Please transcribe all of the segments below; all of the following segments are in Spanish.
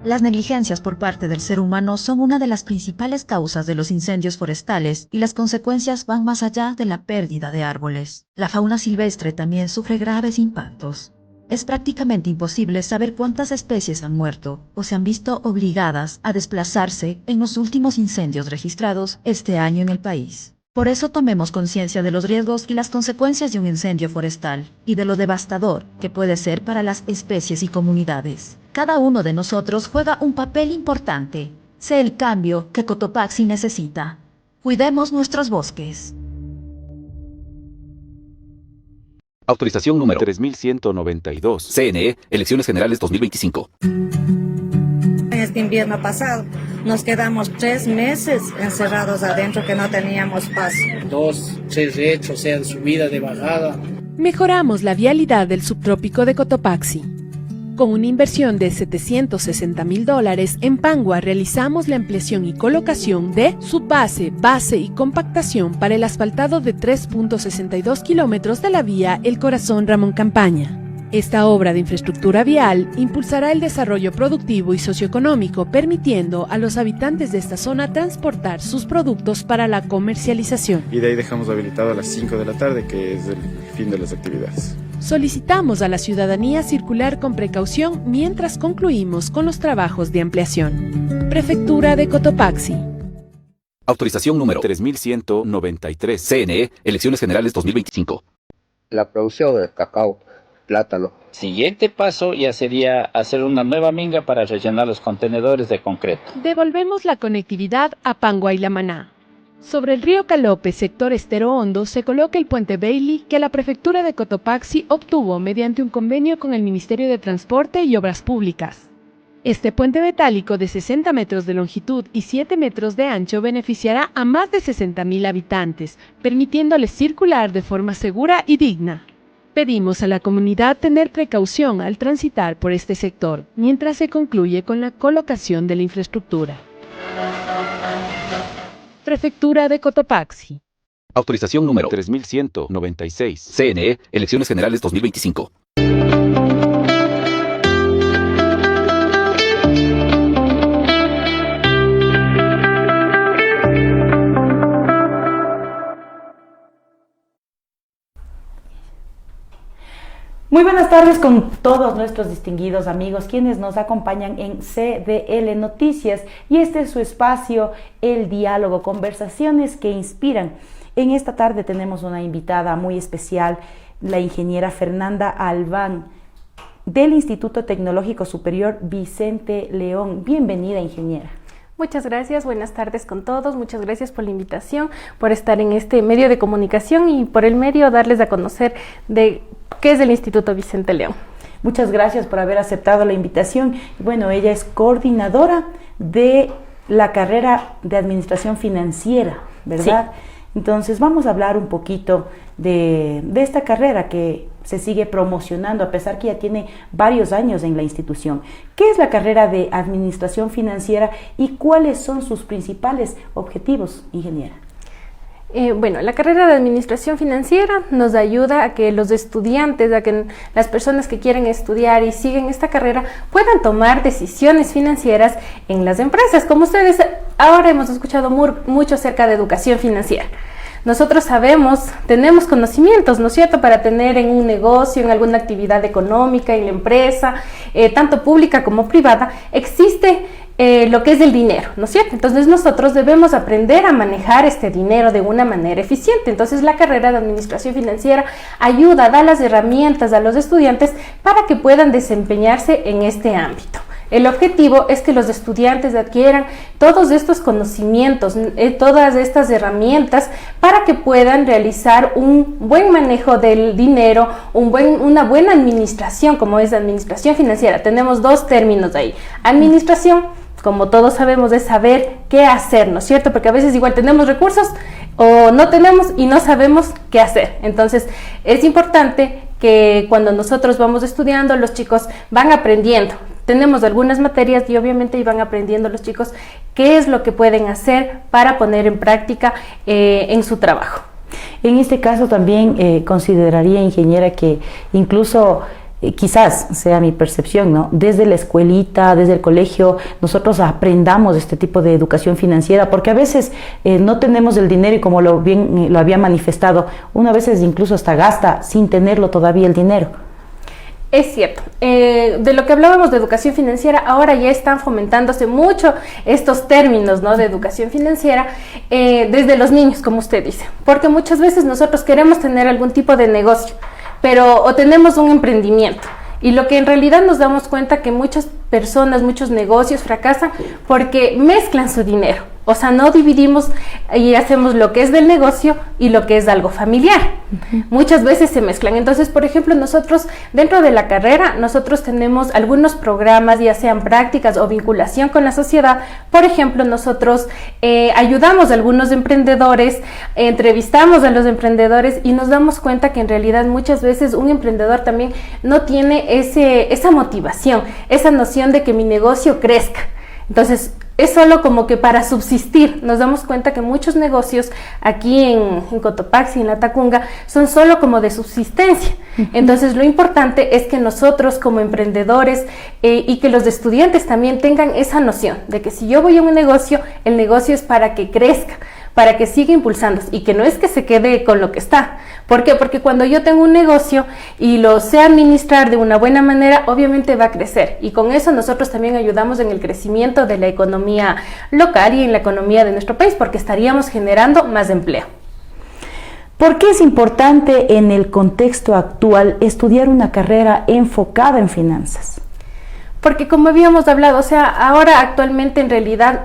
Las negligencias por parte del ser humano son una de las principales causas de los incendios forestales y las consecuencias van más allá de la pérdida de árboles. La fauna silvestre también sufre graves impactos. Es prácticamente imposible saber cuántas especies han muerto o se han visto obligadas a desplazarse en los últimos incendios registrados este año en el país. Por eso tomemos conciencia de los riesgos y las consecuencias de un incendio forestal y de lo devastador que puede ser para las especies y comunidades. Cada uno de nosotros juega un papel importante. Sé el cambio que Cotopaxi necesita. Cuidemos nuestros bosques. Autorización número 3192. CNE, Elecciones Generales 2025. En este invierno pasado nos quedamos 3 meses encerrados adentro que no teníamos paso. 2, 3 rechos, de subida, de bajada. Mejoramos la vialidad del subtrópico de Cotopaxi. Con una inversión de $760,000, en Pangua realizamos la ampliación y colocación de subbase, base y compactación para el asfaltado de 3.62 kilómetros de la vía El Corazón Ramón Campaña. Esta obra de infraestructura vial impulsará el desarrollo productivo y socioeconómico, permitiendo a los habitantes de esta zona transportar sus productos para la comercialización. Y de ahí dejamos habilitado a las 5 de la tarde, que es el fin de las actividades. Solicitamos a la ciudadanía circular con precaución mientras concluimos con los trabajos de ampliación. Prefectura de Cotopaxi. Autorización número 3193. CNE, Elecciones Generales 2025. La producción de cacao, plátano. Siguiente paso ya sería hacer una nueva minga para rellenar los contenedores de concreto. Devolvemos la conectividad a Pangua y La Maná. Sobre el río Calope, sector Estero Hondo, se coloca el puente Bailey que la Prefectura de Cotopaxi obtuvo mediante un convenio con el Ministerio de Transporte y Obras Públicas. Este puente metálico de 60 metros de longitud y 7 metros de ancho beneficiará a más de 60,000 habitantes, permitiéndoles circular de forma segura y digna. Pedimos a la comunidad tener precaución al transitar por este sector, mientras se concluye con la colocación de la infraestructura. Prefectura de Cotopaxi. Autorización número 3196. CNE, Elecciones Generales 2025. Muy buenas tardes con todos nuestros distinguidos amigos quienes nos acompañan en CDL Noticias, y este es su espacio, el diálogo, conversaciones que inspiran. En esta tarde tenemos una invitada muy especial, la ingeniera Fernanda Albán del Instituto Tecnológico Superior Vicente León. Bienvenida, ingeniera. Muchas gracias, buenas tardes con todos, muchas gracias por la invitación, por estar en este medio de comunicación y por el medio darles a conocer de qué es el Instituto Vicente León. Muchas gracias por haber aceptado la invitación. Bueno, ella es coordinadora de la carrera de Administración Financiera, ¿verdad? Sí. Entonces vamos a hablar un poquito de esta carrera que se sigue promocionando a pesar que ya tiene varios años en la institución. ¿Qué es la carrera de Administración Financiera y cuáles son sus principales objetivos, ingeniera? Bueno, la carrera de Administración Financiera nos ayuda a que los estudiantes, a que las personas que quieren estudiar y siguen esta carrera puedan tomar decisiones financieras en las empresas. Como ustedes ahora hemos escuchado mucho acerca de educación financiera. Nosotros sabemos, tenemos conocimientos, ¿no es cierto?, para tener en un negocio, en alguna actividad económica, en la empresa, tanto pública como privada, existe lo que es el dinero, ¿no es cierto? Entonces nosotros debemos aprender a manejar este dinero de una manera eficiente. Entonces la carrera de Administración Financiera ayuda, da las herramientas a los estudiantes para que puedan desempeñarse en este ámbito. El objetivo es que los estudiantes adquieran todos estos conocimientos, todas estas herramientas para que puedan realizar un buen manejo del dinero, una buena administración, como es la administración financiera. Tenemos dos términos ahí. Administración, como todos sabemos, es saber qué hacer, ¿no es cierto? Porque a veces igual tenemos recursos o no tenemos y no sabemos qué hacer. Entonces es importante que cuando nosotros vamos estudiando, los chicos van aprendiendo. Tenemos algunas materias y obviamente van aprendiendo los chicos qué es lo que pueden hacer para poner en práctica en su trabajo. En este caso también consideraría, ingeniera, que incluso quizás sea mi percepción, ¿no? Desde la escuelita, desde el colegio, nosotros aprendamos este tipo de educación financiera, porque a veces no tenemos el dinero y como lo había manifestado, uno a veces incluso hasta gasta sin tenerlo todavía el dinero. Es cierto, de lo que hablábamos de educación financiera, ahora ya están fomentándose mucho estos términos, ¿no?, de educación financiera desde los niños, como usted dice, porque muchas veces nosotros queremos tener algún tipo de negocio, o tenemos un emprendimiento, y lo que en realidad nos damos cuenta que muchas personas, muchos negocios fracasan porque mezclan su dinero. O sea, no dividimos y hacemos lo que es del negocio y lo que es algo familiar. Muchas veces se mezclan. Entonces, por ejemplo, nosotros dentro de la carrera, nosotros tenemos algunos programas, ya sean prácticas o vinculación con la sociedad. Por ejemplo, nosotros ayudamos a algunos emprendedores, entrevistamos a los emprendedores y nos damos cuenta que en realidad muchas veces un emprendedor también no tiene esa motivación, esa noción de que mi negocio crezca. Entonces, es solo como que para subsistir. Nos damos cuenta que muchos negocios aquí en Cotopaxi, en la Tacunga, son solo como de subsistencia. Entonces, lo importante es que nosotros como emprendedores y que los estudiantes también tengan esa noción de que si yo voy a un negocio, el negocio es para que crezca, para que siga impulsándose y que no es que se quede con lo que está. ¿Por qué? Porque cuando yo tengo un negocio y lo sé administrar de una buena manera, obviamente va a crecer, y con eso nosotros también ayudamos en el crecimiento de la economía local y en la economía de nuestro país, porque estaríamos generando más empleo. ¿Por qué es importante en el contexto actual estudiar una carrera enfocada en finanzas? Porque como habíamos hablado, o sea, ahora actualmente en realidad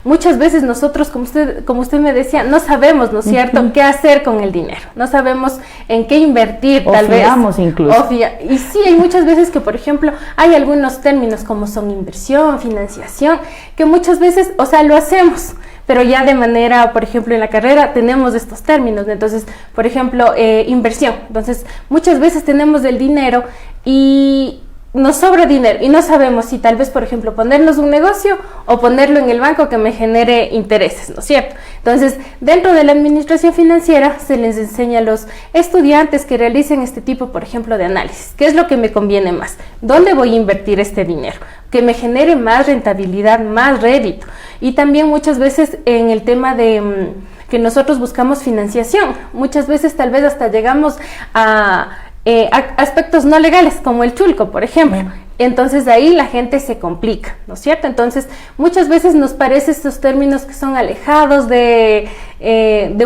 muchas veces nosotros, como usted me decía, no sabemos, ¿no es cierto?, qué hacer con el dinero, no sabemos en qué invertir, tal vez. Incluso. Y sí, hay muchas veces que, por ejemplo, hay algunos términos como son inversión, financiación, que muchas veces, o sea, lo hacemos, pero ya de manera, por ejemplo, en la carrera tenemos estos términos. Entonces, por ejemplo, inversión. Entonces, muchas veces tenemos el dinero y nos sobra dinero y no sabemos si tal vez, por ejemplo, ponernos un negocio o ponerlo en el banco que me genere intereses, ¿no es cierto? Entonces, dentro de la administración financiera se les enseña a los estudiantes que realicen este tipo, por ejemplo, de análisis. ¿Qué es lo que me conviene más? ¿Dónde voy a invertir este dinero? Que me genere más rentabilidad, más rédito. Y también muchas veces en el tema de que nosotros buscamos financiación, muchas veces tal vez hasta llegamos a aspectos no legales, como el chulco, por ejemplo. Entonces ahí la gente se complica, ¿no es cierto? Entonces muchas veces nos parecen estos términos que son alejados de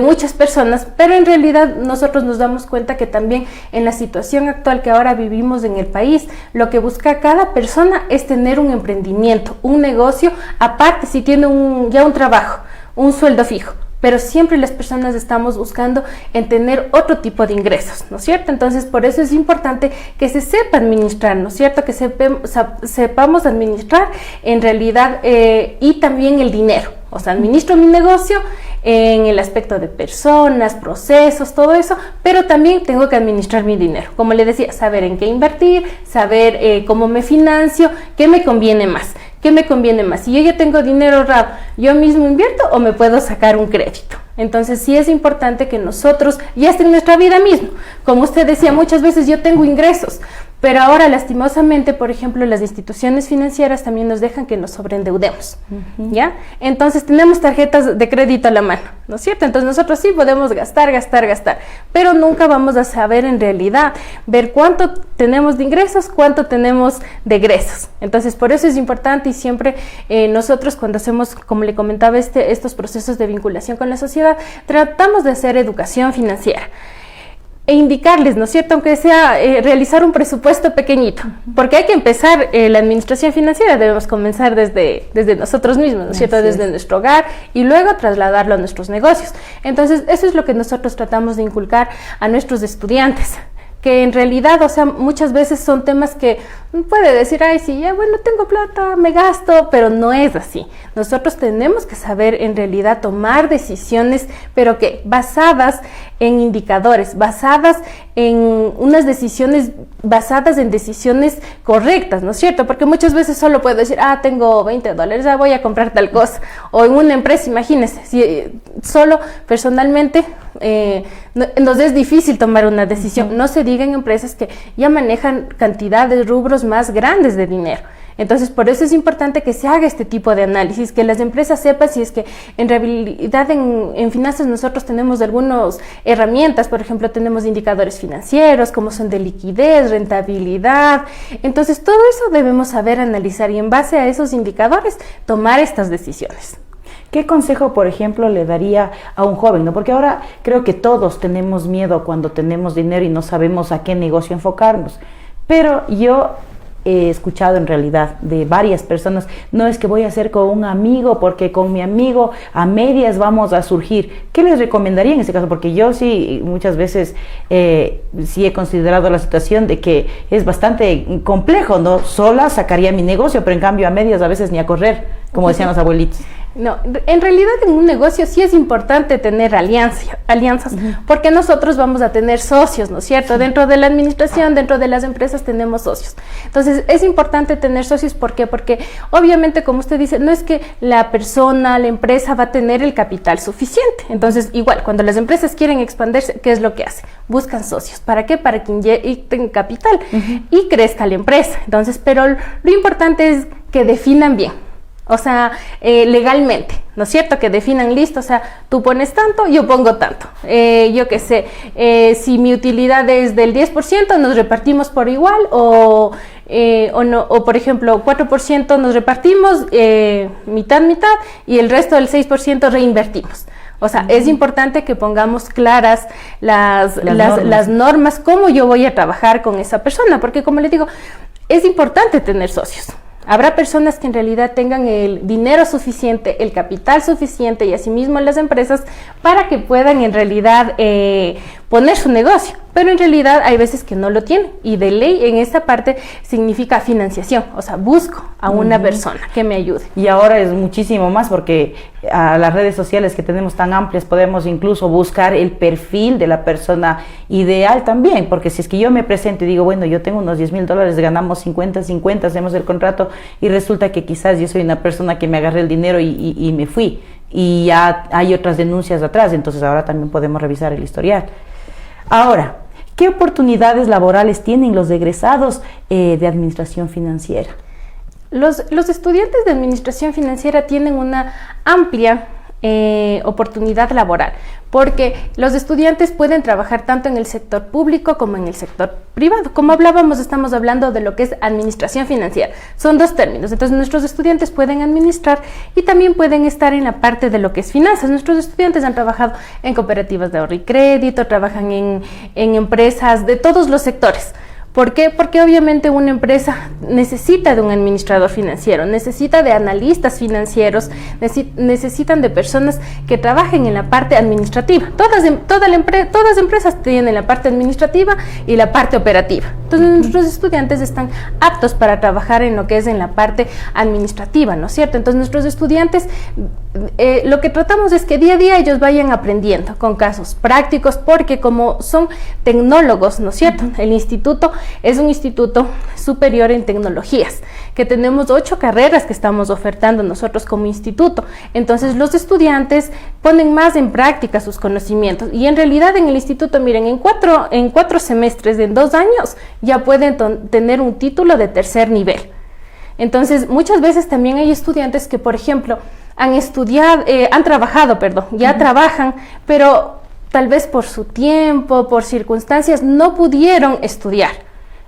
muchas personas, pero en realidad nosotros nos damos cuenta que también en la situación actual que ahora vivimos en el país, lo que busca cada persona es tener un emprendimiento, un negocio, aparte si tiene ya un trabajo, un sueldo fijo. Pero siempre las personas estamos buscando en tener otro tipo de ingresos, ¿no es cierto? Entonces, por eso es importante que se sepa administrar, ¿no es cierto? Que sepamos administrar en realidad y también el dinero. O sea, administro mi negocio en el aspecto de personas, procesos, todo eso, pero también tengo que administrar mi dinero. Como le decía, saber en qué invertir, saber cómo me financio, qué me conviene más. ¿Qué me conviene más? Si yo ya tengo dinero ahorrado, ¿yo mismo invierto o me puedo sacar un crédito? Entonces sí es importante que nosotros, ya esté en nuestra vida mismo, como usted decía, muchas veces yo tengo ingresos, pero ahora lastimosamente, por ejemplo, las instituciones financieras también nos dejan que nos sobreendeudemos, ¿ya? Entonces tenemos tarjetas de crédito a la mano, ¿no es cierto? Entonces nosotros sí podemos gastar, pero nunca vamos a saber en realidad, ver cuánto tenemos de ingresos, cuánto tenemos de egresos. Entonces por eso es importante y siempre nosotros cuando hacemos, como le comentaba, estos procesos de vinculación con la sociedad, tratamos de hacer educación financiera. E indicarles, ¿no es cierto?, aunque sea realizar un presupuesto pequeñito, porque hay que empezar la administración financiera, debemos comenzar desde nosotros mismos, ¿no es cierto?, desde nuestro hogar y luego trasladarlo a nuestros negocios. Entonces, eso es lo que nosotros tratamos de inculcar a nuestros estudiantes, que en realidad, o sea, muchas veces son temas que puede decir, ay, sí, ya bueno, tengo plata, me gasto, pero no es así. Nosotros tenemos que saber en realidad tomar decisiones, pero que basadas en indicadores, basadas en unas decisiones basadas en decisiones correctas, ¿no es cierto? Porque muchas veces solo puedo decir, tengo $20, voy a comprar tal cosa. O en una empresa, imagínense, si solo personalmente nos es difícil tomar una decisión. No se diga en empresas que ya manejan cantidades, rubros más grandes de dinero. Entonces, por eso es importante que se haga este tipo de análisis, que las empresas sepan si es que en realidad en finanzas nosotros tenemos algunas herramientas, por ejemplo, tenemos indicadores financieros, como son de liquidez, rentabilidad. Entonces, todo eso debemos saber analizar y en base a esos indicadores tomar estas decisiones. ¿Qué consejo, por ejemplo, le daría a un joven, ¿no? Porque ahora creo que todos tenemos miedo cuando tenemos dinero y no sabemos a qué negocio enfocarnos. Pero yo he escuchado en realidad de varias personas, no es que voy a hacer con un amigo porque con mi amigo a medias vamos a surgir. ¿Qué les recomendaría en ese caso? Porque yo sí muchas veces sí he considerado la situación de que es bastante complejo, ¿no? Sola sacaría mi negocio, pero en cambio a medias a veces ni a correr, como decían los abuelitos. No, en realidad en un negocio sí es importante tener alianzas, porque nosotros vamos a tener socios, ¿no es cierto? Dentro de la administración, dentro de las empresas tenemos socios. Entonces es importante tener socios, ¿por qué? Porque obviamente, como usted dice, no es que la persona, la empresa va a tener el capital suficiente. Entonces igual, cuando las empresas quieren expandirse, ¿qué es lo que hacen? Buscan socios. ¿Para qué? Para que inyecten capital y crezca la empresa. Entonces, pero lo importante es que definan bien. O sea, legalmente, ¿no es cierto? Que definan listo, o sea, tú pones tanto, yo pongo tanto. Yo qué sé, si mi utilidad es del 10%, nos repartimos por igual o no, o por ejemplo, 4% nos repartimos, mitad, y el resto del 6% reinvertimos. O sea, es importante que pongamos claras las normas, cómo yo voy a trabajar con esa persona, porque como les digo, es importante tener socios. Habrá personas que en realidad tengan el dinero suficiente, el capital suficiente y asimismo las empresas para que puedan en realidad poner su negocio, pero en realidad hay veces que no lo tienen y de ley en esta parte significa financiación, o sea, busco a una persona que me ayude. Y ahora es muchísimo más porque a las redes sociales que tenemos tan amplias podemos incluso buscar el perfil de la persona ideal también, porque si es que yo me presento y digo, bueno, yo tengo unos $10,000, ganamos 50-50, hacemos el contrato y resulta que quizás yo soy una persona que me agarré el dinero y me fui y ya hay otras denuncias atrás, entonces ahora también podemos revisar el historial. Ahora, ¿qué oportunidades laborales tienen los egresados de administración financiera? Los estudiantes de administración financiera tienen una amplia oportunidad laboral, porque los estudiantes pueden trabajar tanto en el sector público como en el sector privado. Como hablábamos, estamos hablando de lo que es administración financiera. Son dos términos. Entonces, nuestros estudiantes pueden administrar y también pueden estar en la parte de lo que es finanzas. Nuestros estudiantes han trabajado en cooperativas de ahorro y crédito, trabajan en empresas de todos los sectores. ¿Por qué? Porque obviamente una empresa necesita de un administrador financiero, necesita de analistas financieros, necesitan de personas que trabajen en la parte administrativa. Todas empresas tienen la parte administrativa y la parte operativa. Entonces nuestros estudiantes están aptos para trabajar en lo que es en la parte administrativa, ¿no es cierto? Entonces nuestros estudiantes, lo que tratamos es que día a día ellos vayan aprendiendo con casos prácticos, porque como son tecnólogos, ¿no es cierto? El instituto es un instituto superior en tecnologías, que tenemos 8 carreras que estamos ofertando nosotros como instituto. Entonces los estudiantes ponen más en práctica sus conocimientos y en realidad en el instituto, miren, en cuatro semestres, en 2 años, ya pueden tener un título de tercer nivel. Entonces muchas veces también hay estudiantes que, por ejemplo, ya trabajan, pero tal vez por su tiempo, por circunstancias, no pudieron estudiar.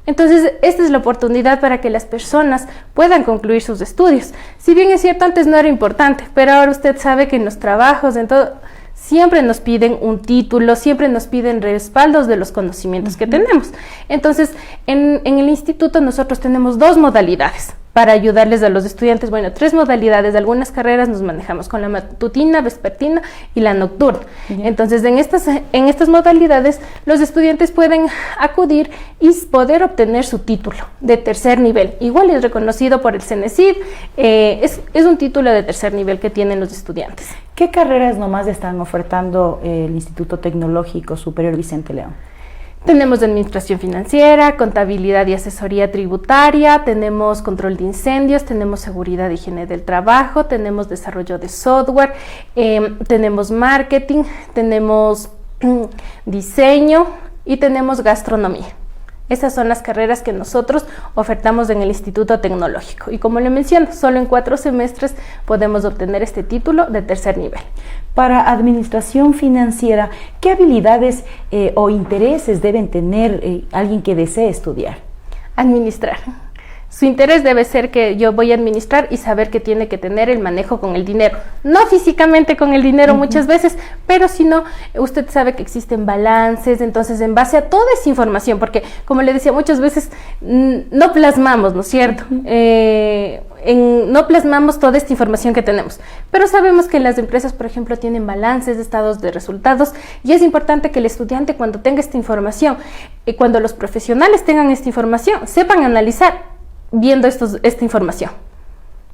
Entonces, esta es la oportunidad para que las personas puedan concluir sus estudios. Si bien es cierto, antes no era importante, pero ahora usted sabe que en los trabajos, en todo, siempre nos piden un título, siempre nos piden respaldos de los conocimientos que tenemos. Entonces, en el instituto nosotros tenemos 2 modalidades para ayudarles a los estudiantes. Bueno, 3 modalidades. De algunas carreras nos manejamos con la matutina, vespertina y la nocturna. Entonces, en estas modalidades, los estudiantes pueden acudir y poder obtener su título de tercer nivel. Igual es reconocido por el CENESID, es un título de tercer nivel que tienen los estudiantes. ¿Qué carreras nomás están ofertando el Instituto Tecnológico Superior Vicente León? Tenemos de administración financiera, contabilidad y asesoría tributaria, tenemos control de incendios, tenemos seguridad y higiene del trabajo, tenemos desarrollo de software, tenemos marketing, tenemos diseño y tenemos gastronomía. Esas son las carreras que nosotros ofertamos en el Instituto Tecnológico. Y como le menciono, solo en 4 semestres podemos obtener este título de tercer nivel. Para administración financiera, ¿qué habilidades o intereses deben tener alguien que desee estudiar? Administrar. Su interés debe ser que yo voy a administrar y saber que tiene que tener el manejo con el dinero. No físicamente con el dinero muchas veces, pero si no, usted sabe que existen balances, entonces en base a toda esa información, porque como le decía, muchas veces no plasmamos, ¿no es cierto? No plasmamos toda esta información que tenemos, pero sabemos que las empresas, por ejemplo, tienen balances, estados de resultados, y es importante que el estudiante, cuando tenga esta información, y cuando los profesionales tengan esta información, sepan analizar viendo esta información.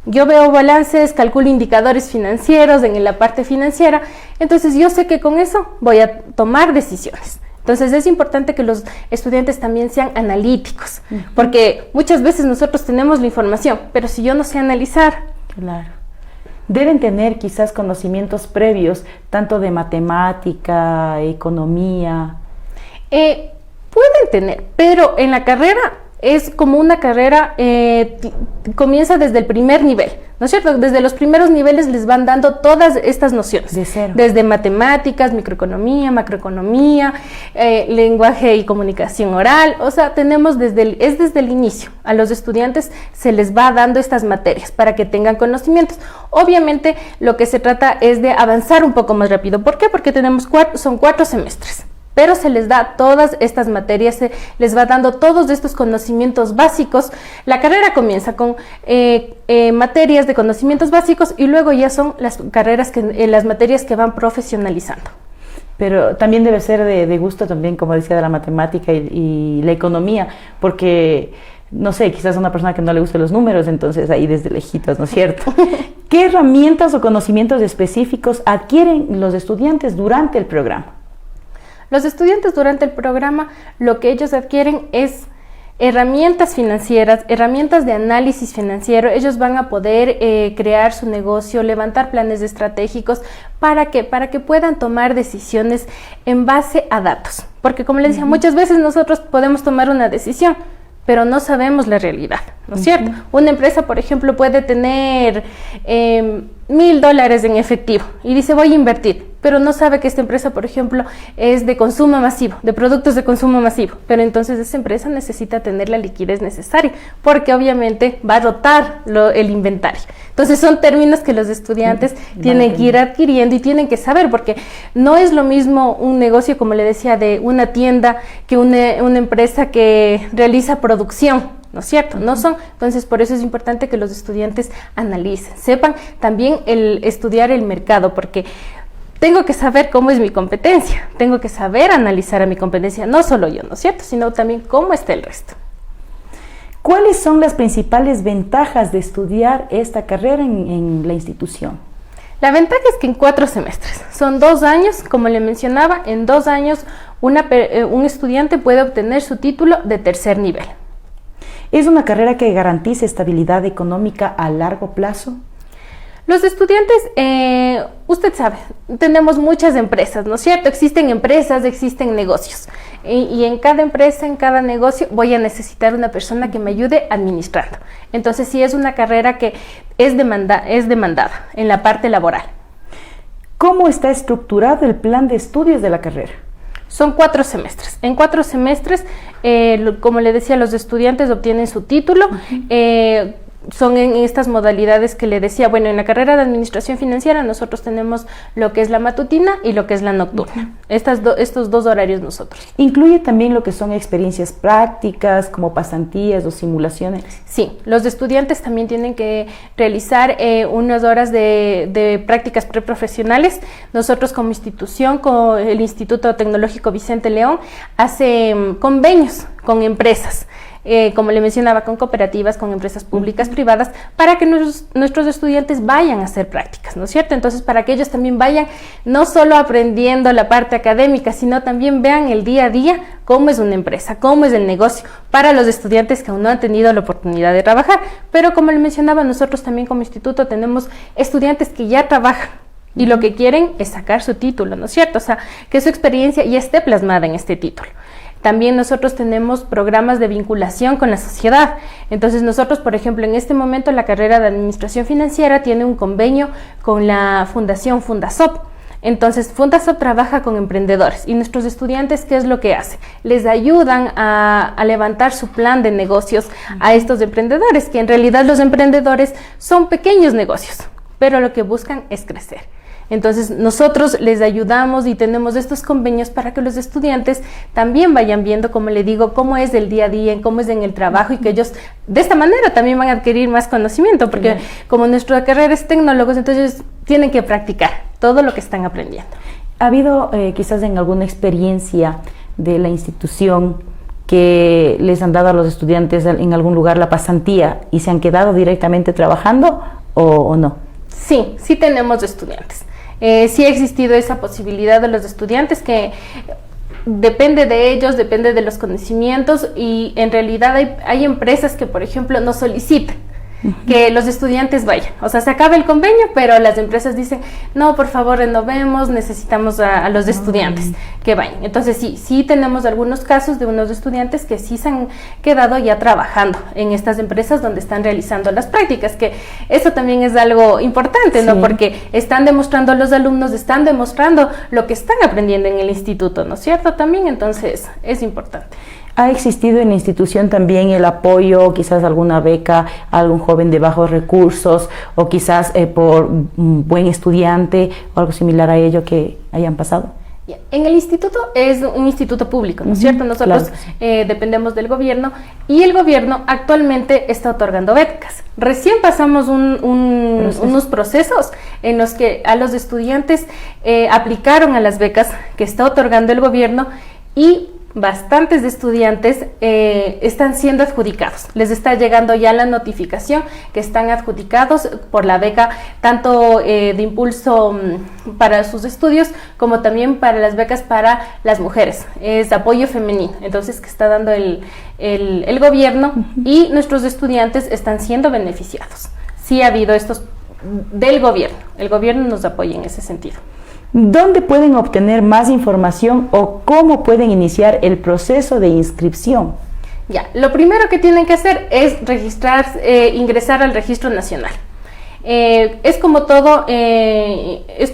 Yo veo balances, calculo indicadores financieros en la parte financiera, entonces yo sé que con eso voy a tomar decisiones. Entonces es importante que los estudiantes también sean analíticos, porque muchas veces nosotros tenemos la información, pero si yo no sé analizar... Claro. Deben tener quizás conocimientos previos, tanto de matemática, economía. Pueden tener, pero en la carrera es como una carrera, comienza desde el primer nivel, ¿no es cierto? Desde los primeros niveles les van dando todas estas nociones. De cero. Desde matemáticas, microeconomía, macroeconomía, lenguaje y comunicación oral, o sea, tenemos desde el inicio. A los estudiantes se les va dando estas materias para que tengan conocimientos. Obviamente lo que se trata es de avanzar un poco más rápido. ¿Por qué? Porque son 4 semestres. Pero se les da todas estas materias, se les va dando todos estos conocimientos básicos. La carrera comienza con materias de conocimientos básicos y luego ya son las materias que van profesionalizando. Pero también debe ser de gusto también, como decía, de la matemática y la economía, porque, no sé, quizás a una persona que no le gusten los números, entonces ahí desde lejitos, ¿no es cierto? ¿Qué herramientas o conocimientos específicos adquieren los estudiantes durante el programa? Los estudiantes durante el programa lo que ellos adquieren es herramientas financieras, herramientas de análisis financiero. Ellos van a poder crear su negocio, levantar planes estratégicos para que puedan tomar decisiones en base a datos. Porque como les decía, muchas veces nosotros podemos tomar una decisión, pero no sabemos la realidad, ¿no es cierto? Una empresa, por ejemplo, puede tener $1,000 en efectivo y dice voy a invertir, pero no sabe que esta empresa, por ejemplo, es de consumo masivo, de productos de consumo masivo, pero entonces esa empresa necesita tener la liquidez necesaria, porque obviamente va a rotar el inventario. Entonces son términos que los estudiantes tienen que ir adquiriendo y tienen que saber, porque no es lo mismo un negocio, como le decía, de una tienda que una empresa que realiza producción, ¿no es cierto? No son. Entonces, por eso es importante que los estudiantes analicen, sepan también estudiar el mercado, porque tengo que saber cómo es mi competencia, tengo que saber analizar a mi competencia, no solo yo, ¿no es cierto? Sino también cómo está el resto. ¿Cuáles son las principales ventajas de estudiar esta carrera en la institución? La ventaja es que en 4 semestres, son 2 años, como le mencionaba, en 2 años un estudiante puede obtener su título de tercer nivel. ¿Es una carrera que garantiza estabilidad económica a largo plazo? Los estudiantes, usted sabe, tenemos muchas empresas, ¿no es cierto? Existen empresas, existen negocios. Y en cada empresa, en cada negocio, voy a necesitar una persona que me ayude administrando. Entonces, sí es una carrera que es demandada en la parte laboral. ¿Cómo está estructurado el plan de estudios de la carrera? Son 4 semestres. En 4 semestres, como le decía, los estudiantes obtienen su título. Son en estas modalidades que le decía. Bueno, en la carrera de administración financiera nosotros tenemos lo que es la matutina y lo que es la nocturna. Estos 2 horarios nosotros. ¿Incluye también lo que son experiencias prácticas como pasantías o simulaciones? Sí, los estudiantes también tienen que realizar unas horas de prácticas preprofesionales. Nosotros como institución, con el Instituto Tecnológico Vicente León, hace convenios con empresas. como le mencionaba, con cooperativas, con empresas públicas, privadas, para que nuestros estudiantes vayan a hacer prácticas, ¿no es cierto? Entonces, para que ellos también vayan no solo aprendiendo la parte académica, sino también vean el día a día cómo es una empresa, cómo es el negocio, para los estudiantes que aún no han tenido la oportunidad de trabajar. Pero como le mencionaba, nosotros también como instituto tenemos estudiantes que ya trabajan y lo que quieren es sacar su título, ¿no es cierto? O sea, que su experiencia ya esté plasmada en este título. También nosotros tenemos programas de vinculación con la sociedad. Entonces nosotros, por ejemplo, en este momento la carrera de Administración Financiera tiene un convenio con la Fundación Fundasop. Entonces, Fundasop trabaja con emprendedores y nuestros estudiantes, ¿qué es lo que hacen? Les ayudan a levantar su plan de negocios a estos emprendedores, que en realidad los emprendedores son pequeños negocios, pero lo que buscan es crecer. Entonces nosotros les ayudamos y tenemos estos convenios para que los estudiantes también vayan viendo, como le digo, cómo es el día a día, cómo es en el trabajo, y que ellos de esta manera también van a adquirir más conocimiento, porque como nuestra carrera es tecnólogos, entonces tienen que practicar todo lo que están aprendiendo. ¿Ha habido quizás en alguna experiencia de la institución que les han dado a los estudiantes en algún lugar la pasantía y se han quedado directamente trabajando o no? Sí, sí tenemos estudiantes. Sí ha existido esa posibilidad de los estudiantes, que depende de ellos, depende de los conocimientos, y en realidad hay empresas que, por ejemplo, nos solicitan que los estudiantes vayan. O sea, se acaba el convenio, pero las empresas dicen, no, por favor, renovemos, necesitamos a los estudiantes que vayan. Entonces sí tenemos algunos casos de unos estudiantes que sí se han quedado ya trabajando en estas empresas donde están realizando las prácticas, que eso también es algo importante, ¿no? Porque están demostrando, los alumnos están demostrando lo que están aprendiendo en el instituto, ¿no es cierto? También, entonces, es importante. ¿Ha existido en la institución también el apoyo, quizás alguna beca a algún joven de bajos recursos, o quizás por un buen estudiante o algo similar a ello que hayan pasado? En el instituto es un instituto público, ¿no es cierto? Nosotros dependemos del gobierno, y el gobierno actualmente está otorgando becas. Recién pasamos unos procesos en los que a los estudiantes aplicaron a las becas que está otorgando el gobierno, y bastantes de estudiantes están siendo adjudicados. Les está llegando ya la notificación que están adjudicados por la beca, tanto de impulso para sus estudios, como también para las becas para las mujeres. Es apoyo femenino, entonces, que está dando el gobierno, y nuestros estudiantes están siendo beneficiados. Sí ha habido estos del gobierno. El gobierno nos apoya en ese sentido. ¿Dónde pueden obtener más información o cómo pueden iniciar el proceso de inscripción? Ya, lo primero que tienen que hacer es ingresar al Registro Nacional. Es como todo, es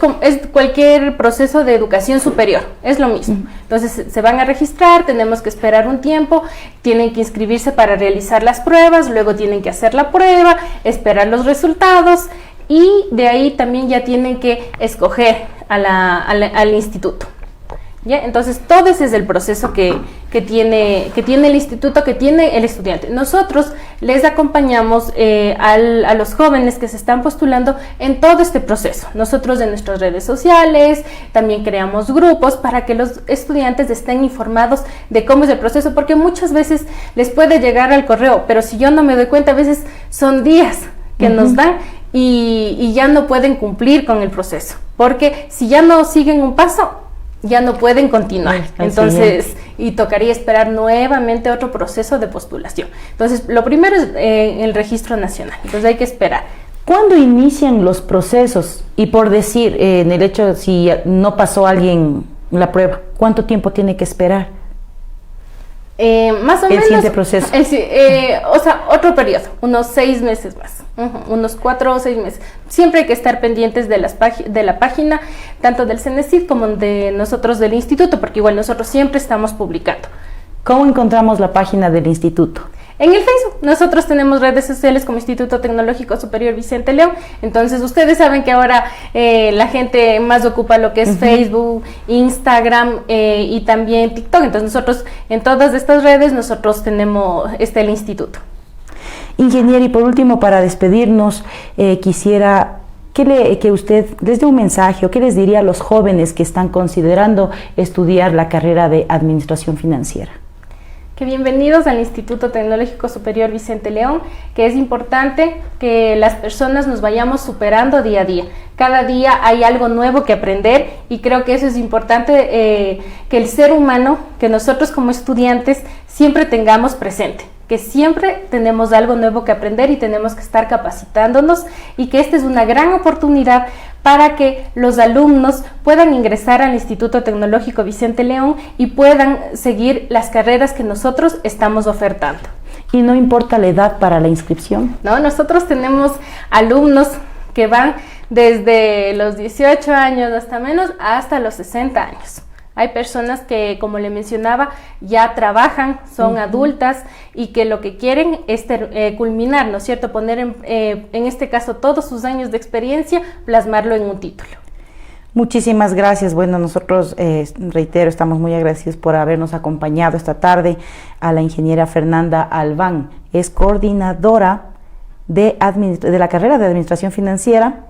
cualquier proceso de educación superior, es lo mismo. Entonces se van a registrar, tenemos que esperar un tiempo, tienen que inscribirse para realizar las pruebas, luego tienen que hacer la prueba, esperar los resultados, y de ahí también ya tienen que escoger al instituto. ¿Ya? Entonces todo ese es el proceso que tiene el instituto, que tiene el estudiante. Nosotros les acompañamos a los jóvenes que se están postulando en todo este proceso. Nosotros en nuestras redes sociales también creamos grupos para que los estudiantes estén informados de cómo es el proceso, porque muchas veces les puede llegar al correo, pero si yo no me doy cuenta, a veces son días que nos dan y ya no pueden cumplir con el proceso, porque si ya no siguen un paso, ya no pueden continuar. Entonces, y tocaría esperar nuevamente otro proceso de postulación. Entonces, lo primero es el Registro Nacional. Entonces hay que esperar. ¿Cuándo inician los procesos? Y por decir, en el hecho, si no pasó alguien la prueba, ¿cuánto tiempo tiene que esperar? Más o menos. El siguiente proceso. O sea, otro periodo, unos 6 meses más, unos 4 o 6 meses. Siempre hay que estar pendientes de la página, tanto del CENESID como de nosotros del instituto, porque igual nosotros siempre estamos publicando. ¿Cómo encontramos la página del instituto? En el Facebook. Nosotros tenemos redes sociales como Instituto Tecnológico Superior Vicente León. Entonces ustedes saben que ahora la gente más ocupa lo que es Facebook, Instagram y también TikTok. Entonces nosotros en todas estas redes nosotros tenemos el instituto. Ingeniero, y por último, para despedirnos, quisiera que usted les dé un mensaje, o qué les diría a los jóvenes que están considerando estudiar la carrera de Administración Financiera. Que bienvenidos al Instituto Tecnológico Superior Vicente León, que es importante que las personas nos vayamos superando día a día. Cada día hay algo nuevo que aprender y creo que eso es importante, que el ser humano, que nosotros como estudiantes siempre tengamos presente, que siempre tenemos algo nuevo que aprender y tenemos que estar capacitándonos y que esta es una gran oportunidad para que los alumnos puedan ingresar al Instituto Tecnológico Vicente León y puedan seguir las carreras que nosotros estamos ofertando. ¿Y no importa la edad para la inscripción? No, nosotros tenemos alumnos que van desde los 18 años hasta los 60 años. Hay personas que, como le mencionaba, ya trabajan, son adultas y que lo que quieren es culminar, ¿no es cierto? Poner en este caso todos sus años de experiencia, plasmarlo en un título. Muchísimas gracias. Bueno, nosotros, reitero, estamos muy agradecidos por habernos acompañado esta tarde a la ingeniera Fernanda Albán. Es coordinadora de la carrera de Administración Financiera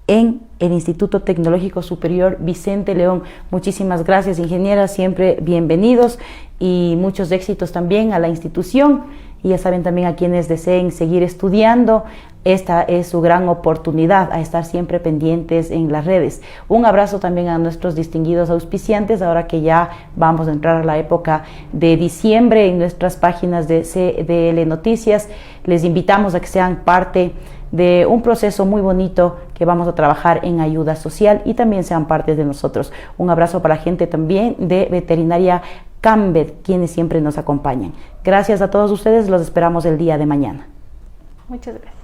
en el Instituto Tecnológico Superior Vicente León. Muchísimas gracias, ingeniera, siempre bienvenidos y muchos éxitos también a la institución. Y ya saben también a quienes deseen seguir estudiando, esta es su gran oportunidad, a estar siempre pendientes en las redes. Un abrazo también a nuestros distinguidos auspiciantes, ahora que ya vamos a entrar a la época de diciembre en nuestras páginas de CDL Noticias. Les invitamos a que sean parte de un proceso muy bonito que vamos a trabajar en ayuda social y también sean parte de nosotros. Un abrazo para la gente también de Veterinaria Cambed, quienes siempre nos acompañan. Gracias a todos ustedes, los esperamos el día de mañana. Muchas gracias.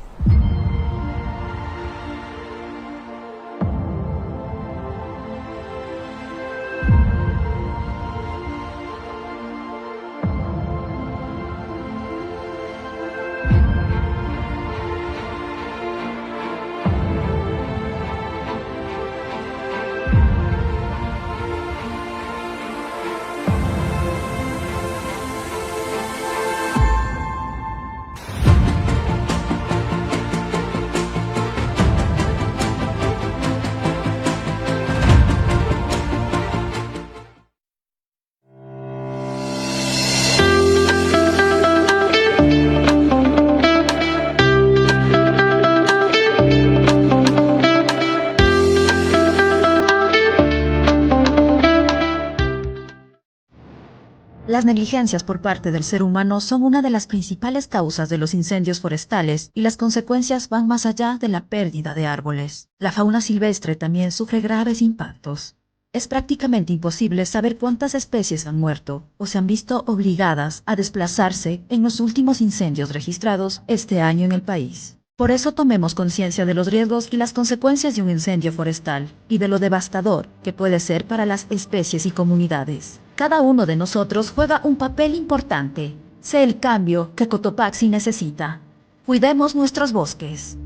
Las negligencias por parte del ser humano son una de las principales causas de los incendios forestales y las consecuencias van más allá de la pérdida de árboles. La fauna silvestre también sufre graves impactos. Es prácticamente imposible saber cuántas especies han muerto o se han visto obligadas a desplazarse en los últimos incendios registrados este año en el país. Por eso tomemos conciencia de los riesgos y las consecuencias de un incendio forestal y de lo devastador que puede ser para las especies y comunidades. Cada uno de nosotros juega un papel importante. Sé el cambio que Cotopaxi necesita. Cuidemos nuestros bosques.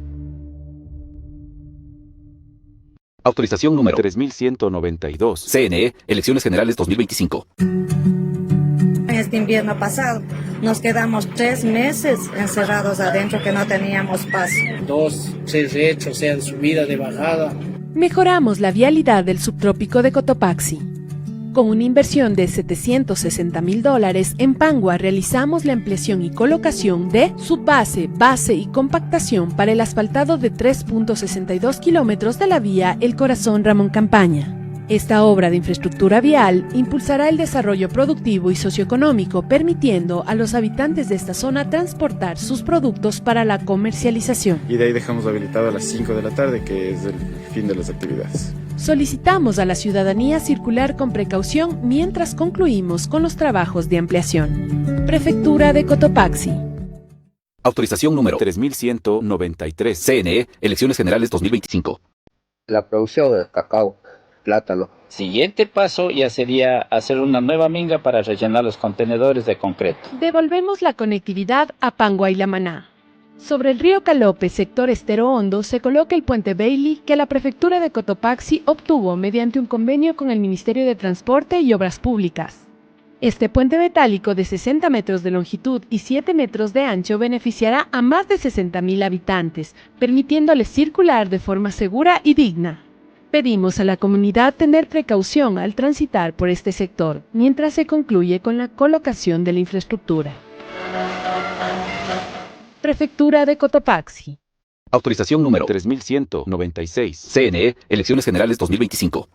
Autorización número 3192. CNE, Elecciones Generales 2025. Este invierno pasado nos quedamos 3 meses encerrados adentro que no teníamos paz. 2, 3 hechos, o sea, de subida, de bajada. Mejoramos la vialidad del subtrópico de Cotopaxi. Con una inversión de $760,000 en Pangua realizamos la ampliación y colocación de subbase, base y compactación para el asfaltado de 3.62 kilómetros de la vía El Corazón Ramón Campaña. Esta obra de infraestructura vial impulsará el desarrollo productivo y socioeconómico, permitiendo a los habitantes de esta zona transportar sus productos para la comercialización. Y de ahí dejamos habilitado a las 5 de la tarde, que es el fin de las actividades. Solicitamos a la ciudadanía circular con precaución mientras concluimos con los trabajos de ampliación. Prefectura de Cotopaxi. Autorización número 3193. CNE, Elecciones Generales 2025. La producción de cacao, plátano. Siguiente paso ya sería hacer una nueva minga para rellenar los contenedores de concreto. Devolvemos la conectividad a Pangua y La Maná. Sobre el río Calope, sector Estero Hondo, se coloca el puente Bailey que la Prefectura de Cotopaxi obtuvo mediante un convenio con el Ministerio de Transporte y Obras Públicas. Este puente metálico de 60 metros de longitud y 7 metros de ancho beneficiará a más de 60,000 habitantes, permitiéndoles circular de forma segura y digna. Pedimos a la comunidad tener precaución al transitar por este sector, mientras se concluye con la colocación de la infraestructura. Prefectura de Cotopaxi. Autorización número 3196. CNE, Elecciones Generales 2025.